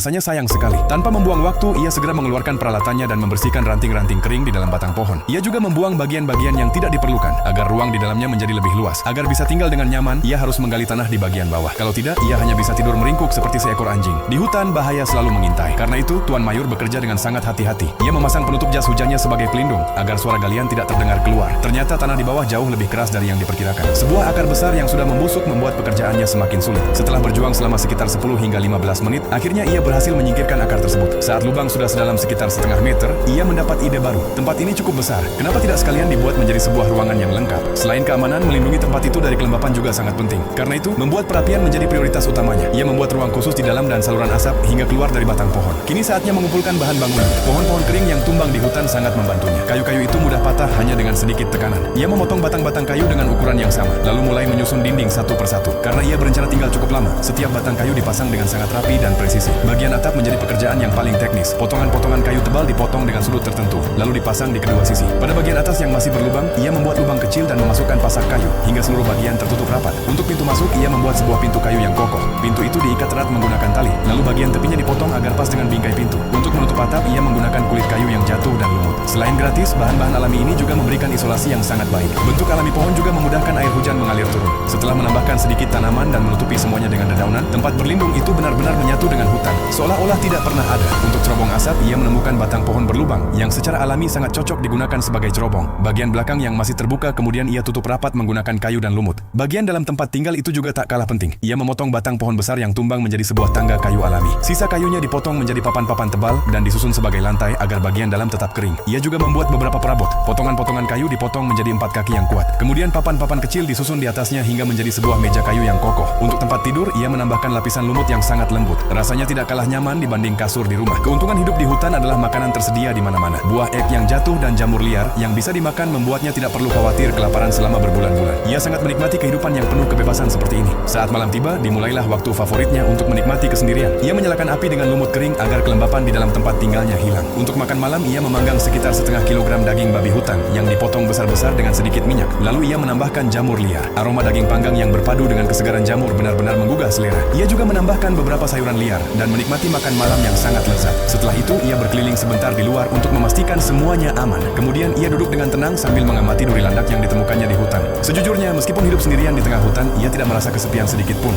Rasanya sayang sekali. Tanpa membuang waktu, ia segera mengeluarkan peralatannya dan membersihkan ranting-ranting kering di dalam batang pohon. Ia juga membuang bagian-bagian yang tidak diperlukan, agar ruang di dalamnya menjadi lebih luas. Agar bisa tinggal dengan nyaman, ia harus menggali tanah di bagian bawah. Kalau tidak, ia hanya bisa tidur meringkuk seperti seekor anjing. Di hutan, bahaya selalu mengintai. Karena itu, Tuan Mayur bekerja dengan sangat hati-hati. Ia memasang penutup jas hujannya sebagai pelindung, agar suara galian tidak terdengar keluar. Ternyata tanah di bawah jauh lebih keras dari yang diperkirakan. Sebuah akar besar yang sudah membusuk membuat pekerjaannya semakin sulit. Setelah berjuang selama sekitar 10 hingga 15 menit, akhirnya ia berhasil menyingkirkan akar tersebut. Saat lubang sudah sedalam sekitar setengah meter, ia mendapat ide baru. Tempat ini cukup besar. Kenapa tidak sekalian dibuat menjadi sebuah ruangan yang lengkap? Selain keamanan, melindungi tempat itu dari kelembapan juga sangat penting. Karena itu, membuat perapian menjadi prioritas utamanya. Ia membuat ruang khusus di dalam dan saluran asap hingga keluar dari batang pohon. Kini saatnya mengumpulkan bahan bangunan. Pohon-pohon kering yang tumbang di hutan sangat membantunya. Kayu-kayu itu mudah patah hanya dengan sedikit tekanan. Ia memotong batang-batang kayu dengan ukuran yang sama, lalu mulai menyusun dinding satu persatu. Karena ia berencana tinggal cukup lama, setiap batang kayu dipasang dengan sangat rapi dan presisi. Bagian atap menjadi pekerjaan yang paling teknis. Potongan-potongan kayu tebal dipotong dengan sudut tertentu, lalu dipasang di kedua sisi. Pada bagian atas yang masih berlubang, ia membuat lubang kecil dan memasukkan pasak kayu hingga seluruh bagian tertutup rapat. Untuk pintu masuk, ia membuat sebuah pintu kayu yang kokoh. Pintu itu diikat erat menggunakan tali, lalu bagian tepinya dipotong agar pas dengan bingkai pintu. Untuk menutup atap, ia menggunakan kulit kayu yang jatuh dan lumut. Selain gratis, bahan-bahan alami ini juga memberikan isolasi yang sangat baik. Bentuk alami pohon juga memudahkan air hujan mengalir turun. Setelah menambahkan sedikit tanaman dan menutupi semuanya dengan dedaunan, tempat berlindung itu benar-benar menyatu dengan hutan, seolah-olah tidak pernah ada. Untuk cerobong asap, ia menemukan batang pohon berlubang yang secara alami sangat cocok digunakan sebagai cerobong. Bagian belakang yang masih terbuka kemudian ia tutup rapat menggunakan kayu dan lumut. Bagian dalam tempat tinggal itu juga tak kalah penting. Ia memotong batang pohon besar yang tumbang menjadi sebuah tangga kayu alami. Sisa kayunya dipotong menjadi papan-papan tebal dan disusun sebagai lantai agar bagian dalam tetap kering. Ia juga membuat beberapa perabot. Potongan-potongan kayu dipotong menjadi 4 kaki yang kuat. Kemudian papan-papan kecil disusun di atasnya hingga menjadi sebuah meja kayu yang kokoh. Untuk tempat tidur, ia menambahkan lapisan lumut yang sangat lembut. Rasanya tidak kalah nyaman dibanding kasur di rumah. Keuntungan hidup di hutan adalah makanan tersedia di mana-mana. Buah ek yang jatuh dan jamur liar yang bisa dimakan membuatnya tidak perlu khawatir kelaparan selama berbulan-bulan. Ia sangat menikmati kehidupan yang penuh kebebasan seperti ini. Saat malam tiba, dimulailah waktu favoritnya untuk menikmati kesendirian. Ia menyalakan api dengan lumut kering agar kelembapan di dalam tempat tinggalnya hilang. Untuk makan malam, ia memanggang sekitar setengah kilogram daging babi hutan yang dipotong besar-besar dengan sedikit minyak. Lalu ia menambahkan jamur liar. Aroma daging panggang yang berpadu dengan kesegaran jamur benar-benar menggugah selera. Ia juga menambahkan beberapa sayuran liar dan menikmati makan malam yang sangat lezat. Setelah itu, ia berkeliling sebentar di luar untuk memastikan semuanya aman. Kemudian, ia duduk dengan tenang sambil mengamati duri landak yang ditemukannya di hutan. Sejujurnya, meskipun hidup sendirian di tengah hutan, ia tidak merasa kesepian sedikit pun.